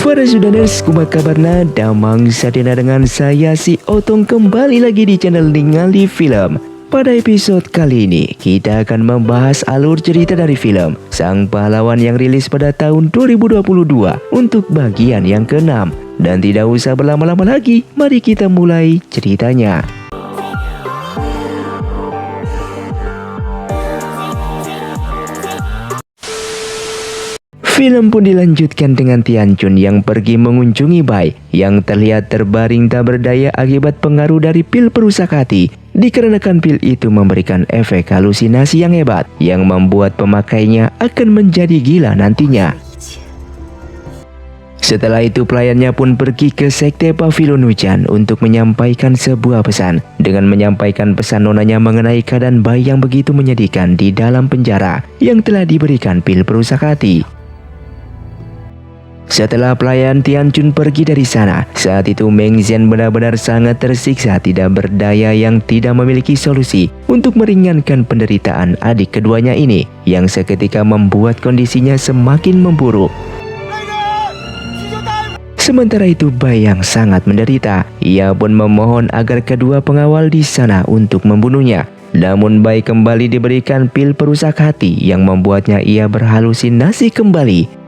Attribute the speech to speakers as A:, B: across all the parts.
A: Para Sudaners, kumat kabarna damang sadena dengan saya si Otong kembali lagi di channel Ningali Film. Pada episode kali ini kita akan membahas alur cerita dari film Sang Pahlawan yang rilis pada tahun 2022 untuk bagian yang ke-6. Dan tidak usah berlama-lama lagi, mari kita mulai ceritanya. Film pun dilanjutkan dengan Tian Chun yang pergi mengunjungi Bai yang terlihat terbaring tak berdaya akibat pengaruh dari pil perusak hati. Dikarenakan pil itu memberikan efek halusinasi yang hebat yang membuat pemakainya akan menjadi gila nantinya. Setelah itu pelayannya pun pergi ke sekte Pavilion Hujan untuk menyampaikan sebuah pesan. Dengan menyampaikan pesan nonanya mengenai keadaan Bai yang begitu menyedihkan di dalam penjara yang telah diberikan pil perusak hati. Setelah pelayan Tian Chun pergi dari sana, saat itu Meng Xian benar-benar sangat tersiksa tidak berdaya yang tidak memiliki solusi untuk meringankan penderitaan adik keduanya ini yang seketika membuat kondisinya semakin memburuk. Sementara itu Bai yang sangat menderita, ia pun memohon agar kedua pengawal di sana untuk membunuhnya. Namun Bai kembali diberikan pil perusak hati yang membuatnya ia berhalusinasi kembali.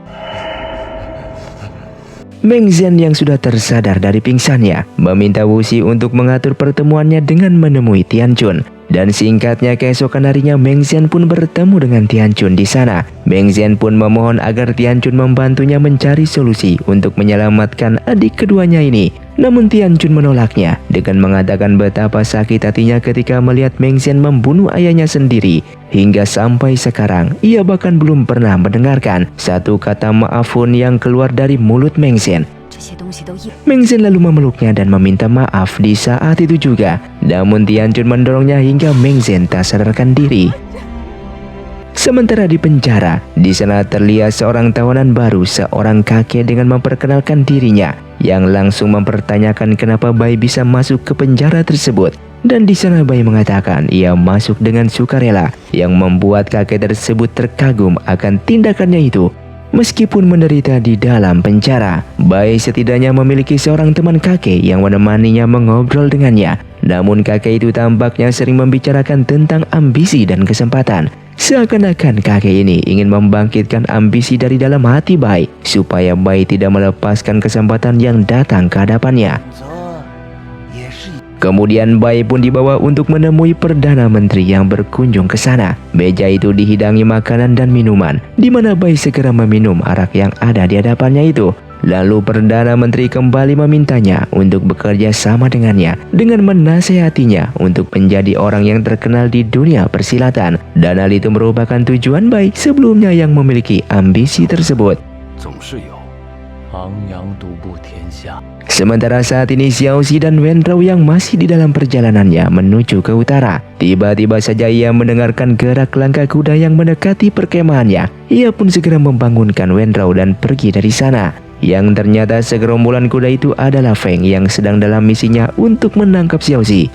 A: Meng Xian yang sudah tersadar dari pingsannya meminta Wuxi untuk mengatur pertemuannya dengan menemui Tian Chun. Dan singkatnya keesokan harinya Meng Xian pun bertemu dengan Tian Chun di sana. Meng Xian pun memohon agar Tian Chun membantunya mencari solusi untuk menyelamatkan adik keduanya ini. Namun Tian Chun menolaknya dengan mengatakan betapa sakit hatinya ketika melihat Meng Xian membunuh ayahnya sendiri. Hingga sampai sekarang ia bahkan belum pernah mendengarkan satu kata maaf pun yang keluar dari mulut Meng Xian. Meng Xian lalu memeluknya dan meminta maaf di saat itu juga. Namun Tian Chun mendorongnya hingga Meng Xian tak sadarkan diri. Sementara di penjara, di sana terlihat seorang tawanan baru, seorang kakek dengan memperkenalkan dirinya yang langsung mempertanyakan kenapa Bai bisa masuk ke penjara tersebut. Dan di sana Bai mengatakan ia masuk dengan sukarela yang membuat kakek tersebut terkagum akan tindakannya itu. Meskipun menderita di dalam penjara, Bai setidaknya memiliki seorang teman kakek yang menemaninya mengobrol dengannya. Namun kakek itu tampaknya sering membicarakan tentang ambisi dan kesempatan. Seakan-akan kakek ini ingin membangkitkan ambisi dari dalam hati Bai supaya Bai tidak melepaskan kesempatan yang datang ke hadapannya. Kemudian Bai pun dibawa untuk menemui Perdana Menteri yang berkunjung ke sana. Meja itu dihidangi makanan dan minuman, di mana Bai segera meminum arak yang ada di hadapannya itu. Lalu Perdana Menteri kembali memintanya untuk bekerja sama dengannya dengan menasehatinya untuk menjadi orang yang terkenal di dunia persilatan. Dan hal itu merupakan tujuan Bai sebelumnya yang memiliki ambisi tersebut. Sementara saat ini Xiaoxi dan Wen Rao yang masih di dalam perjalanannya menuju ke utara. Tiba-tiba saja ia mendengarkan gerak langkah kuda yang mendekati perkemahannya. Ia pun segera membangunkan Wen Rao dan pergi dari sana. Yang ternyata segerombolan kuda itu adalah Feng yang sedang dalam misinya untuk menangkap Xiaoxi.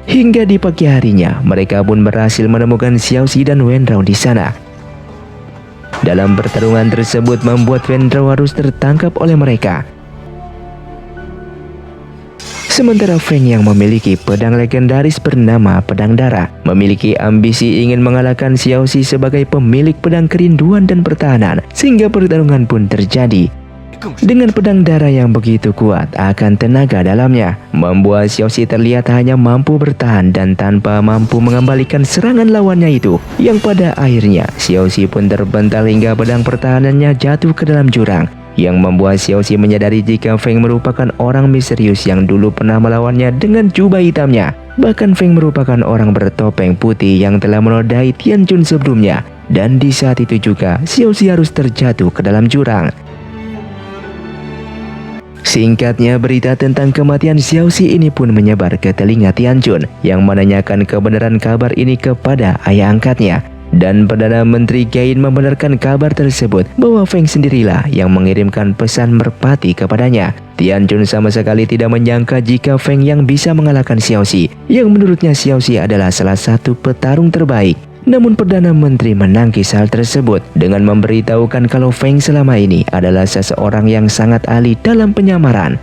A: Hingga di pagi harinya mereka pun berhasil menemukan Xiaoxi dan Wen Rao di sana. Dalam pertarungan tersebut membuat Wen Rao harus tertangkap oleh mereka. Sementara Feng yang memiliki pedang legendaris bernama Pedang Darah memiliki ambisi ingin mengalahkan Xiaoxi sebagai pemilik pedang kerinduan dan pertahanan, sehingga pertarungan pun terjadi. Dengan pedang darah yang begitu kuat akan tenaga dalamnya, membuat Xiaoxi terlihat hanya mampu bertahan dan tanpa mampu mengembalikan serangan lawannya itu. Yang pada akhirnya Xiaoxi pun terbental hingga pedang pertahanannya jatuh ke dalam jurang. Yang membuat Xiaoxi menyadari jika Feng merupakan orang misterius yang dulu pernah melawannya dengan jubah hitamnya. Bahkan Feng merupakan orang bertopeng putih yang telah menodai Tian Chun sebelumnya. Dan di saat itu juga Xiaoxi harus terjatuh ke dalam jurang. Singkatnya berita tentang kematian Xiaoxi ini pun menyebar ke telinga Tian Chun yang menanyakan kebenaran kabar ini kepada ayah angkatnya. Dan Perdana Menteri Gain membenarkan kabar tersebut bahwa Feng sendirilah yang mengirimkan pesan merpati kepadanya. Tian Chun sama sekali tidak menyangka jika Feng yang bisa mengalahkan Xiaoxi, yang menurutnya Xiaoxi adalah salah satu petarung terbaik. Namun Perdana Menteri menangkis hal tersebut dengan memberitahukan kalau Feng selama ini adalah seseorang yang sangat ahli dalam penyamaran.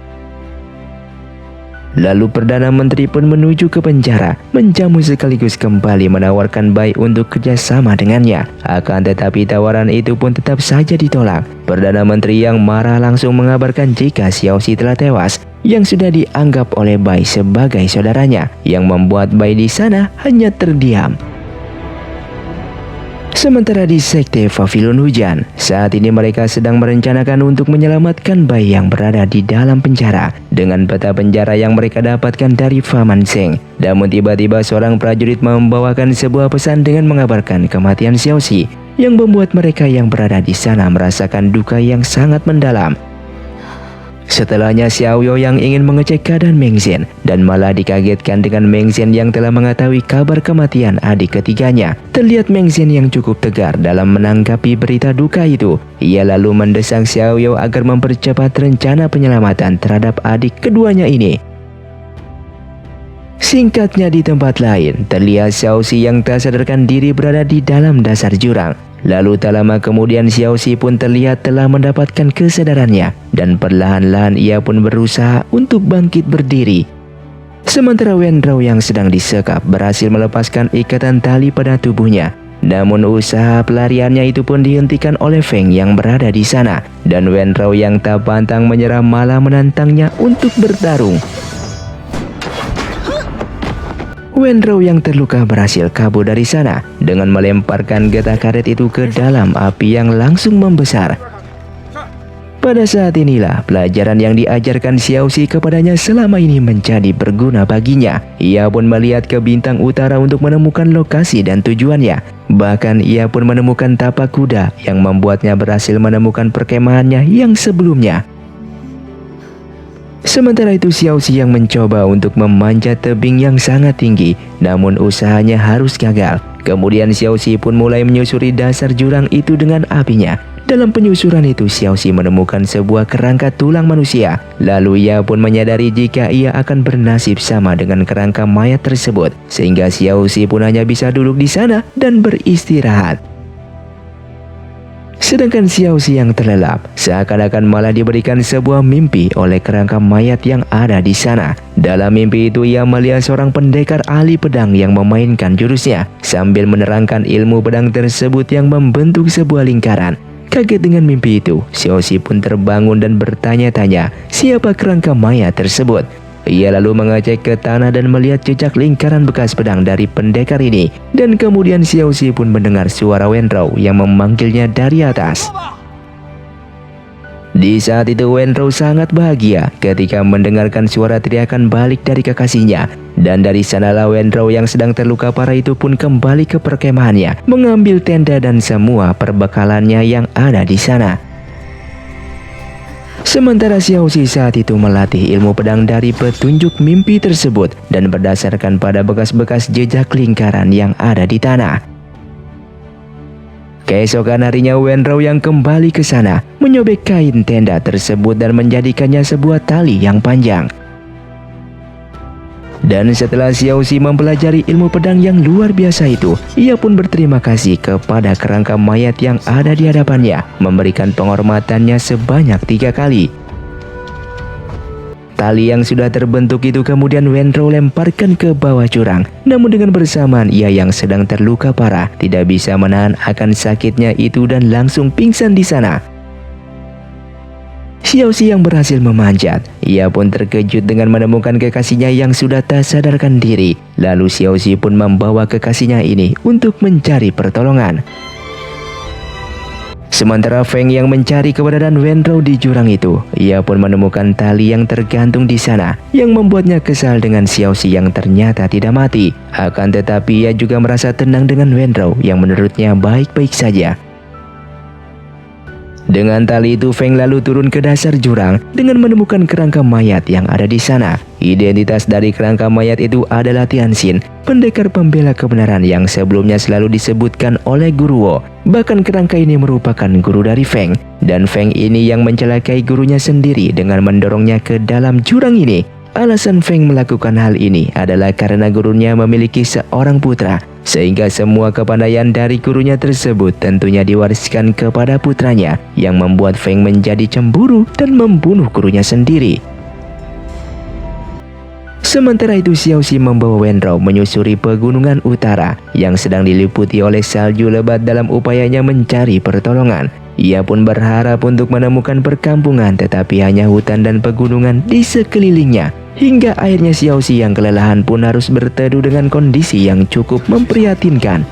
A: Lalu Perdana Menteri pun menuju ke penjara, menjamu sekaligus kembali menawarkan Bai untuk kerjasama dengannya. Akan tetapi tawaran itu pun tetap saja ditolak. Perdana Menteri yang marah langsung mengabarkan jika Xiaoxi telah tewas, yang sudah dianggap oleh Bai sebagai saudaranya, yang membuat Bai di sana hanya terdiam. Sementara di Sekte Pavilion Hujan, saat ini mereka sedang merencanakan untuk menyelamatkan Bai yang berada di dalam penjara dengan peta penjara yang mereka dapatkan dari Paman Zheng. Namun tiba-tiba seorang prajurit membawakan sebuah pesan dengan mengabarkan kematian Xiaoxi, yang membuat mereka yang berada di sana merasakan duka yang sangat mendalam. Setelahnya Xiaoyo yang ingin mengecek keadaan Meng Zhen dan malah dikagetkan dengan Meng Zhen yang telah mengetahui kabar kematian adik ketiganya. Terlihat Meng Zhen yang cukup tegar dalam menanggapi berita duka itu. Ia lalu mendesak Xiaoyo agar mempercepat rencana penyelamatan terhadap adik keduanya ini. Singkatnya di tempat lain, terlihat Xiaoxi yang tak sadarkan diri berada di dalam dasar jurang. Lalu tak lama kemudian Xiaoxi pun terlihat telah mendapatkan kesadarannya dan perlahan-lahan ia pun berusaha untuk bangkit berdiri. Sementara Wen Rao yang sedang disekap berhasil melepaskan ikatan tali pada tubuhnya. Namun usaha pelariannya itu pun dihentikan oleh Feng yang berada di sana, dan Wen Rao yang tak pantang menyerah malah menantangnya untuk bertarung. Wen Rao yang terluka berhasil kabur dari sana dengan melemparkan getah karet itu ke dalam api yang langsung membesar. Pada saat inilah pelajaran yang diajarkan Xiaoxi kepadanya selama ini menjadi berguna baginya. Ia pun melihat ke bintang utara untuk menemukan lokasi dan tujuannya. Bahkan ia pun menemukan tapak kuda yang membuatnya berhasil menemukan perkemahannya yang sebelumnya. Sementara itu Xiaoxi yang mencoba untuk memanjat tebing yang sangat tinggi, namun usahanya harus gagal. Kemudian Xiaoxi pun mulai menyusuri dasar jurang itu dengan apinya. Dalam penyusuran itu Xiaoxi menemukan sebuah kerangka tulang manusia. Lalu ia pun menyadari jika ia akan bernasib sama dengan kerangka mayat tersebut, sehingga Xiaoxi pun hanya bisa duduk di sana dan beristirahat. Sedangkan Xiaoxi yang terlelap seakan-akan malah diberikan sebuah mimpi oleh kerangka mayat yang ada di sana. Dalam mimpi itu ia melihat seorang pendekar ahli pedang yang memainkan jurusnya sambil menerangkan ilmu pedang tersebut yang membentuk sebuah lingkaran. Kaget dengan mimpi itu, Xiaoxi pun terbangun dan bertanya-tanya siapa kerangka mayat tersebut. Ia lalu mengecek ke tanah dan melihat jejak lingkaran bekas pedang dari pendekar ini. Dan kemudian Xiaoxi pun mendengar suara Wen Rao yang memanggilnya dari atas. Di saat itu Wen Rao sangat bahagia ketika mendengarkan suara teriakan balik dari kekasihnya. Dan dari sanalah Wen Rao yang sedang terluka parah itu pun kembali ke perkemahannya, mengambil tenda dan semua perbekalannya yang ada di sana. Sementara Xiaoxi saat itu melatih ilmu pedang dari petunjuk mimpi tersebut dan berdasarkan pada bekas-bekas jejak lingkaran yang ada di tanah. Keesokan harinya Wen Rao yang kembali ke sana menyobek kain tenda tersebut dan menjadikannya sebuah tali yang panjang. Dan setelah Xiaoxi mempelajari ilmu pedang yang luar biasa itu, ia pun berterima kasih kepada kerangka mayat yang ada di hadapannya, memberikan penghormatannya sebanyak 3 kali. Tali yang sudah terbentuk itu kemudian Wen Rao lemparkan ke bawah jurang. Namun dengan bersamaan ia yang sedang terluka parah tidak bisa menahan akan sakitnya itu dan langsung pingsan di sana. Xiaoxi yang berhasil memanjat, ia pun terkejut dengan menemukan kekasihnya yang sudah tak sadarkan diri. Lalu Xiaoxi pun membawa kekasihnya ini untuk mencari pertolongan. Sementara Feng yang mencari keberadaan Wen Rao di jurang itu, ia pun menemukan tali yang tergantung di sana, yang membuatnya kesal dengan Xiaoxi yang ternyata tidak mati. Akan tetapi ia juga merasa tenang dengan Wen Rao yang menurutnya baik-baik saja. Dengan tali itu Feng lalu turun ke dasar jurang dengan menemukan kerangka mayat yang ada di sana. Identitas dari kerangka mayat itu adalah Tianxin, pendekar pembela kebenaran yang sebelumnya selalu disebutkan oleh Guru Wo. Bahkan kerangka ini merupakan guru dari Feng, dan Feng ini yang mencelakai gurunya sendiri dengan mendorongnya ke dalam jurang ini. Alasan Feng melakukan hal ini adalah karena gurunya memiliki seorang putra, sehingga semua kepandaian dari gurunya tersebut tentunya diwariskan kepada putranya, yang membuat Feng menjadi cemburu dan membunuh gurunya sendiri. Sementara itu Xiaoxi membawa Wenrou menyusuri pegunungan utara yang sedang diliputi oleh salju lebat dalam upayanya mencari pertolongan. Ia pun berharap untuk menemukan perkampungan, tetapi hanya hutan dan pegunungan di sekelilingnya. Hingga akhirnya Xiaoxi yang kelelahan pun harus berteduh dengan kondisi yang cukup memprihatinkan.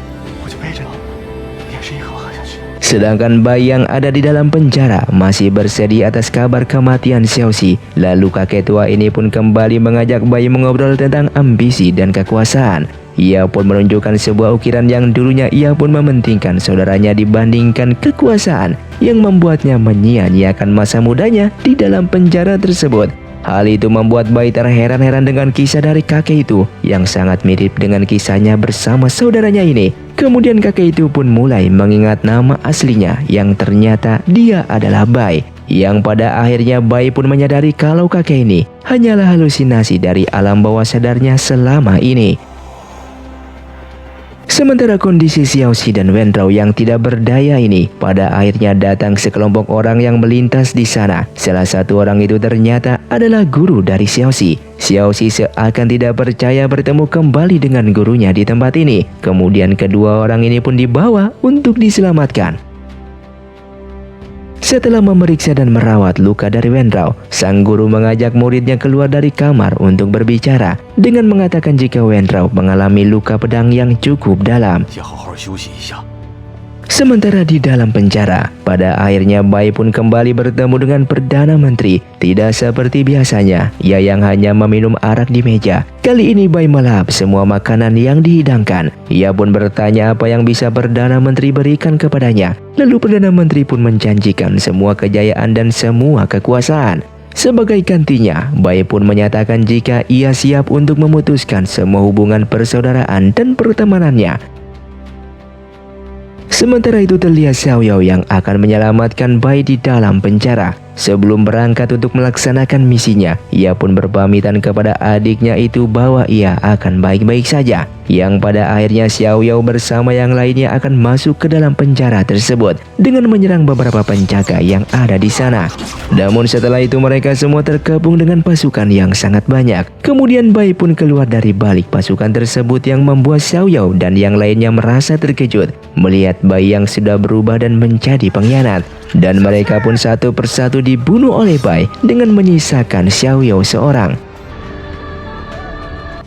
A: Sedangkan Bai yang ada di dalam penjara masih bersedih atas kabar kematian Xiaoxi. Lalu kakek tua ini pun kembali mengajak Bai mengobrol tentang ambisi dan kekuasaan. Ia pun menunjukkan sebuah ukiran yang dulunya ia pun mementingkan saudaranya dibandingkan kekuasaan, yang membuatnya menyia-nyiakan masa mudanya di dalam penjara tersebut. Hal itu membuat Bai terheran-heran dengan kisah dari kakek itu yang sangat mirip dengan kisahnya bersama saudaranya ini. Kemudian kakek itu pun mulai mengingat nama aslinya yang ternyata dia adalah Bai. Yang pada akhirnya Bai pun menyadari kalau kakek ini hanyalah halusinasi dari alam bawah sadarnya selama ini. Sementara kondisi Xiaoxi dan Wenrou yang tidak berdaya ini pada akhirnya datang sekelompok orang yang melintas di sana. Salah satu orang itu ternyata adalah guru dari Xiaoxi. Xiaoxi seakan tidak percaya bertemu kembali dengan gurunya di tempat ini. Kemudian kedua orang ini pun dibawa untuk diselamatkan. Setelah memeriksa dan merawat luka dari Wenrou, sang guru mengajak muridnya keluar dari kamar untuk berbicara dengan mengatakan jika Wenrou mengalami luka pedang yang cukup dalam. Sementara di dalam penjara, pada akhirnya Bai pun kembali bertemu dengan Perdana Menteri. Tidak seperti biasanya, ia yang hanya meminum arak di meja. Kali ini Bai melahap semua makanan yang dihidangkan. Ia pun bertanya apa yang bisa Perdana Menteri berikan kepadanya. Lalu Perdana Menteri pun menjanjikan semua kejayaan dan semua kekuasaan. Sebagai gantinya, Bai pun menyatakan jika ia siap untuk memutuskan semua hubungan persaudaraan dan pertemanannya. Sementara itu terlihat Xiaoyao yang akan menyelamatkan Bai di dalam penjara. Sebelum berangkat untuk melaksanakan misinya, ia pun berpamitan kepada adiknya itu bahwa ia akan baik-baik saja. Yang pada akhirnya Xiaoyao bersama yang lainnya akan masuk ke dalam penjara tersebut dengan menyerang beberapa penjaga yang ada di sana. Namun setelah itu mereka semua tergabung dengan pasukan yang sangat banyak. Kemudian Bai pun keluar dari balik pasukan tersebut yang membuat Xiaoyao dan yang lainnya merasa terkejut melihat Bai yang sudah berubah dan menjadi pengkhianat. Dan mereka pun satu persatu dibunuh oleh Bai dengan menyisakan Xiaoyao seorang.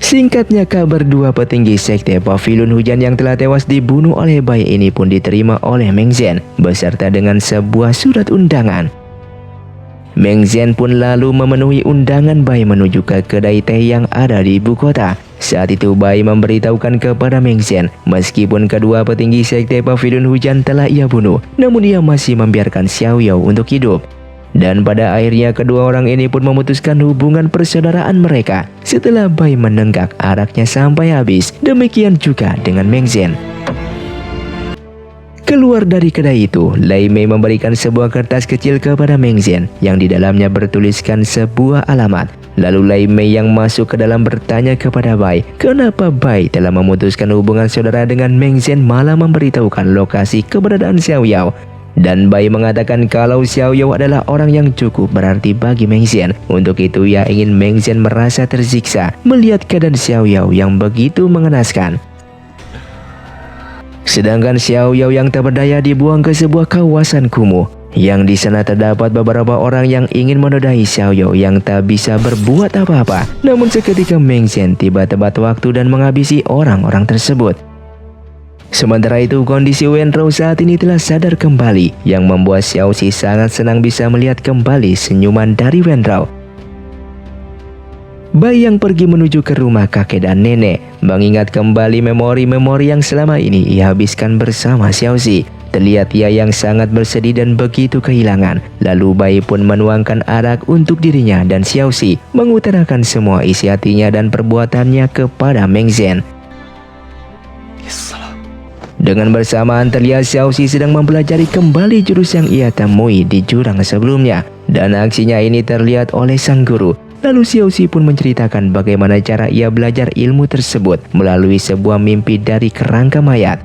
A: Singkatnya, kabar dua petinggi sekte Pavilion Hujan yang telah tewas dibunuh oleh Bai ini pun diterima oleh Meng Zhen beserta dengan sebuah surat undangan. Meng Zhen pun lalu memenuhi undangan Bai menuju ke kedai teh yang ada di ibu kota. Saat itu Bai memberitahukan kepada Meng Zhen meskipun kedua petinggi sekte Pavilion Hujan telah ia bunuh, namun ia masih membiarkan Xiaoyao untuk hidup. Dan pada akhirnya kedua orang ini pun memutuskan hubungan persaudaraan mereka setelah Bai menenggak araknya sampai habis. Demikian juga dengan Meng Zhen. Keluar dari kedai itu, Lai Mei memberikan sebuah kertas kecil kepada Meng Zhen yang di dalamnya bertuliskan sebuah alamat. Lalu Lai Mei yang masuk ke dalam bertanya kepada Bai, kenapa Bai telah memutuskan hubungan saudara dengan Meng Zhen malah memberitahukan lokasi keberadaan Xiaoyao. Dan Bai mengatakan kalau Xiaoyao adalah orang yang cukup berarti bagi Meng Zhen. Untuk itu ia ingin Meng Zhen merasa tersiksa melihat keadaan Xiaoyao yang begitu mengenaskan. Sedangkan Xiaoyao yang tak berdaya dibuang ke sebuah kawasan kumuh. Yang di sana terdapat beberapa orang yang ingin menodai Xiaoyao yang tak bisa berbuat apa-apa. Namun seketika Meng Zhen tiba tepat waktu dan menghabisi orang-orang tersebut. Sementara itu kondisi Wenrou saat ini telah sadar kembali, yang membuat Xiaoxi sangat senang bisa melihat kembali senyuman dari Wenrou. Bai yang pergi menuju ke rumah kakek dan nenek, mengingat kembali memori-memori yang selama ini ia habiskan bersama Xiaoxi. Terlihat ia yang sangat bersedih dan begitu kehilangan. Lalu Bai pun menuangkan arak untuk dirinya dan Xiaoxi, mengutarakan semua isi hatinya dan perbuatannya kepada Meng Zhen. Dengan bersamaan terlihat Xiaoxi sedang mempelajari kembali jurus yang ia temui di jurang sebelumnya. Dan aksinya ini terlihat oleh sang guru. Lalu Xiaoxi pun menceritakan bagaimana cara ia belajar ilmu tersebut melalui sebuah mimpi dari kerangka mayat.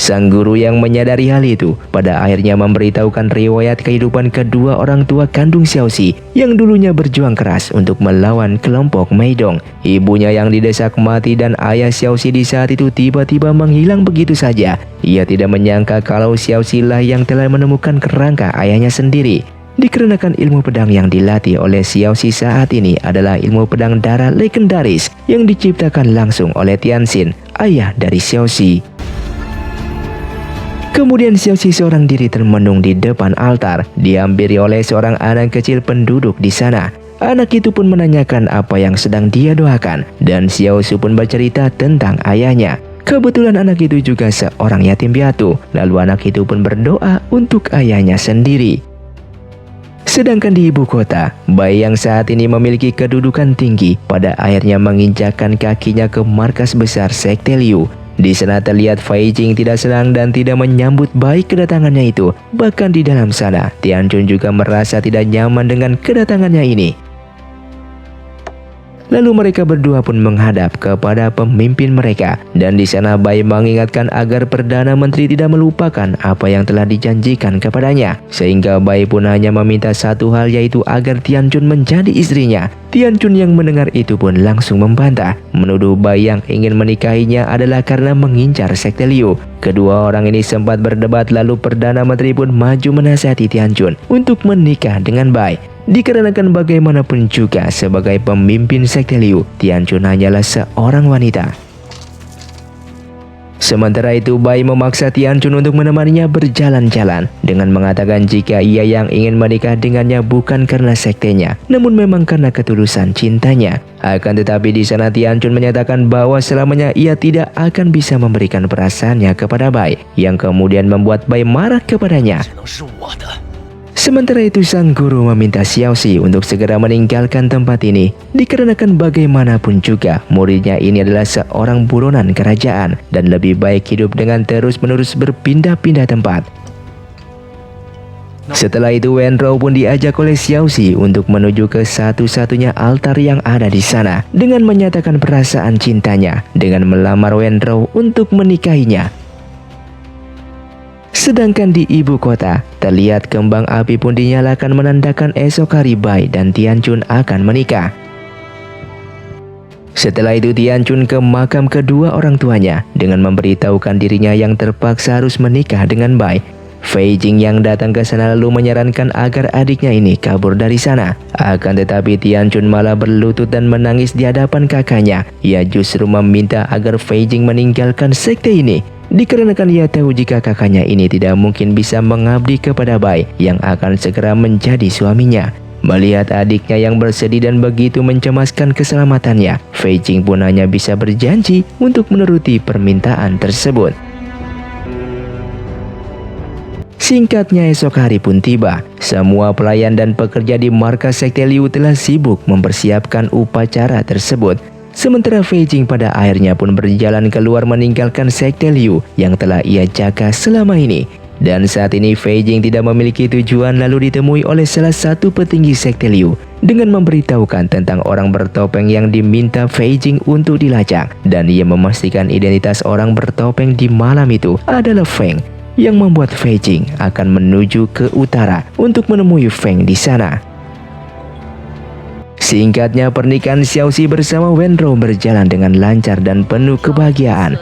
A: Sang guru yang menyadari hal itu pada akhirnya memberitahukan riwayat kehidupan kedua orang tua kandung Xiaoxi yang dulunya berjuang keras untuk melawan kelompok Meidong. Ibunya yang didesak mati dan ayah Xiaoxi di saat itu tiba-tiba menghilang begitu saja. Ia tidak menyangka kalau Xiaoxi lah yang telah menemukan kerangka ayahnya sendiri. Dikarenakan ilmu pedang yang dilatih oleh Xiaoxi saat ini adalah ilmu pedang darah legendaris yang diciptakan langsung oleh Tianxin, ayah dari Xiaoxi. Kemudian Xiaoxi seorang diri termenung di depan altar, dihampiri oleh seorang anak kecil penduduk di sana. Anak itu pun menanyakan apa yang sedang dia doakan, dan Xiaoxi pun bercerita tentang ayahnya. Kebetulan anak itu juga seorang yatim piatu, lalu anak itu pun berdoa untuk ayahnya sendiri. Sedangkan di ibu kota, bayi yang saat ini memiliki kedudukan tinggi pada akhirnya menginjakkan kakinya ke markas besar Sekte Liu. Di sana terlihat Fei Jing tidak senang dan tidak menyambut baik kedatangannya itu. Bahkan di dalam sana, Tianchun juga merasa tidak nyaman dengan kedatangannya ini. Lalu mereka berdua pun menghadap kepada pemimpin mereka, dan di sana Bai mengingatkan agar Perdana Menteri tidak melupakan apa yang telah dijanjikan kepadanya. Sehingga Bai pun hanya meminta satu hal, yaitu agar Tianchun menjadi istrinya. Tianchun yang mendengar itu pun langsung membantah, menuduh Bai yang ingin menikahinya adalah karena mengincar Sekte Liu. Kedua orang ini sempat berdebat, lalu Perdana Menteri pun maju menasihati Tianchun untuk menikah dengan Bai. Dikarenakan bagaimanapun juga sebagai pemimpin Sekte Liu, Tianchun hanyalah seorang wanita. Sementara itu Bai memaksa Tianchun untuk menemaninya berjalan-jalan dengan mengatakan jika ia yang ingin menikah dengannya bukan karena sektenya, namun memang karena ketulusan cintanya. Akan tetapi di sana Tianchun menyatakan bahwa selamanya ia tidak akan bisa memberikan perasaannya kepada Bai, yang kemudian membuat Bai marah kepadanya. Sementara itu sang guru meminta Xiaoxi untuk segera meninggalkan tempat ini, dikarenakan bagaimanapun juga muridnya ini adalah seorang buronan kerajaan dan lebih baik hidup dengan terus-menerus berpindah-pindah tempat. Setelah itu Wenrou pun diajak oleh Xiaoxi untuk menuju ke satu-satunya altar yang ada di sana dengan menyatakan perasaan cintanya dengan melamar Wenrou untuk menikahinya. Sedangkan di ibu kota, terlihat kembang api pun dinyalakan menandakan esok hari Bai dan Tianchun akan menikah. Setelah itu Tianchun ke makam kedua orang tuanya dengan memberitahukan dirinya yang terpaksa harus menikah dengan Bai. Fei Jing yang datang ke sana lalu menyarankan agar adiknya ini kabur dari sana. Akan tetapi Tianchun malah berlutut dan menangis di hadapan kakaknya. Ia justru meminta agar Fei Jing meninggalkan sekte ini, dikarenakan ia tahu jika kakaknya ini tidak mungkin bisa mengabdi kepada Bai yang akan segera menjadi suaminya. Melihat adiknya yang bersedih dan begitu mencemaskan keselamatannya, Fei Jing pun hanya bisa berjanji untuk menuruti permintaan tersebut. Singkatnya esok hari pun tiba. Semua pelayan dan pekerja di markas Sekte Liu telah sibuk mempersiapkan upacara tersebut. Sementara Fei Jing pada akhirnya pun berjalan keluar meninggalkan Sekte Liu yang telah ia jaga selama ini. Dan saat ini Fei Jing tidak memiliki tujuan lalu ditemui oleh salah satu petinggi Sekte Liu dengan memberitahukan tentang orang bertopeng yang diminta Fei Jing untuk dilacak. Dan ia memastikan identitas orang bertopeng di malam itu adalah Feng, yang membuat Fei Jing akan menuju ke utara untuk menemui Feng di sana. Singkatnya pernikahan Xiaoxi bersama Wenrou berjalan dengan lancar dan penuh kebahagiaan.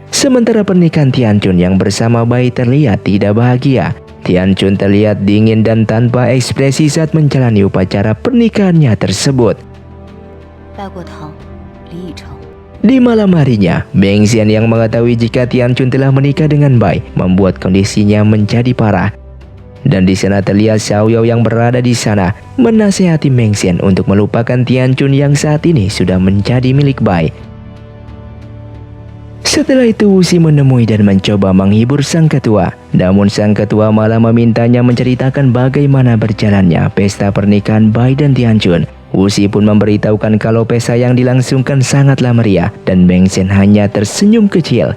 A: Sementara pernikahan Tianchun yang bersama Bai terlihat tidak bahagia. Tianchun terlihat dingin dan tanpa ekspresi saat menjalani upacara pernikahannya tersebut. Di malam harinya, Meng Xian yang mengetahui jika Tianchun telah menikah dengan Bai membuat kondisinya menjadi parah. Dan di sana terlihat Xiao Yao yang berada di sana menasihati Meng Xian untuk melupakan Tianchun yang saat ini sudah menjadi milik Bai. Setelah itu Wuxi menemui dan mencoba menghibur sang ketua. Namun sang ketua malah memintanya menceritakan bagaimana berjalannya pesta pernikahan Bai dan Tianchun. Wuxi pun memberitahukan kalau pesta yang dilangsungkan sangatlah meriah dan Meng Xian hanya tersenyum kecil.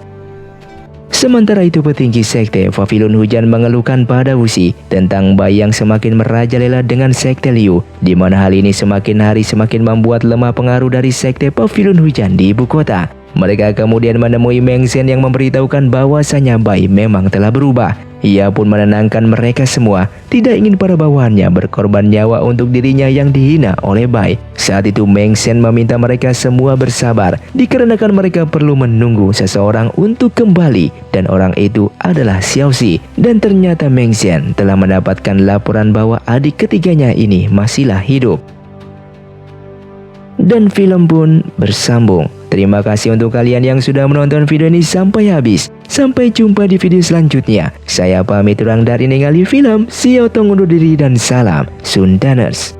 A: Sementara itu petinggi sekte Pavilion Hujan mengeluhkan pada Wuxi tentang Bai yang semakin merajalela dengan sekte Liu, di mana hal ini semakin hari semakin membuat lemah pengaruh dari sekte Pavilion Hujan di ibu kota. Mereka kemudian menemui Meng Xian yang memberitahukan bahwasanya Bai memang telah berubah. Ia pun menenangkan mereka semua, tidak ingin para bawahannya berkorban nyawa untuk dirinya yang dihina oleh Bai. Saat itu Meng Xian meminta mereka semua bersabar, dikarenakan mereka perlu menunggu seseorang untuk kembali, dan orang itu adalah Xiao Xi. Dan ternyata Meng Xian telah mendapatkan laporan bahwa adik ketiganya ini masihlah hidup. Dan film pun bersambung. Terima kasih untuk kalian yang sudah menonton video ini sampai habis. Sampai jumpa di video selanjutnya. Saya pamit urang dari ningali film. See you, tong undur diri dan salam Sundaners.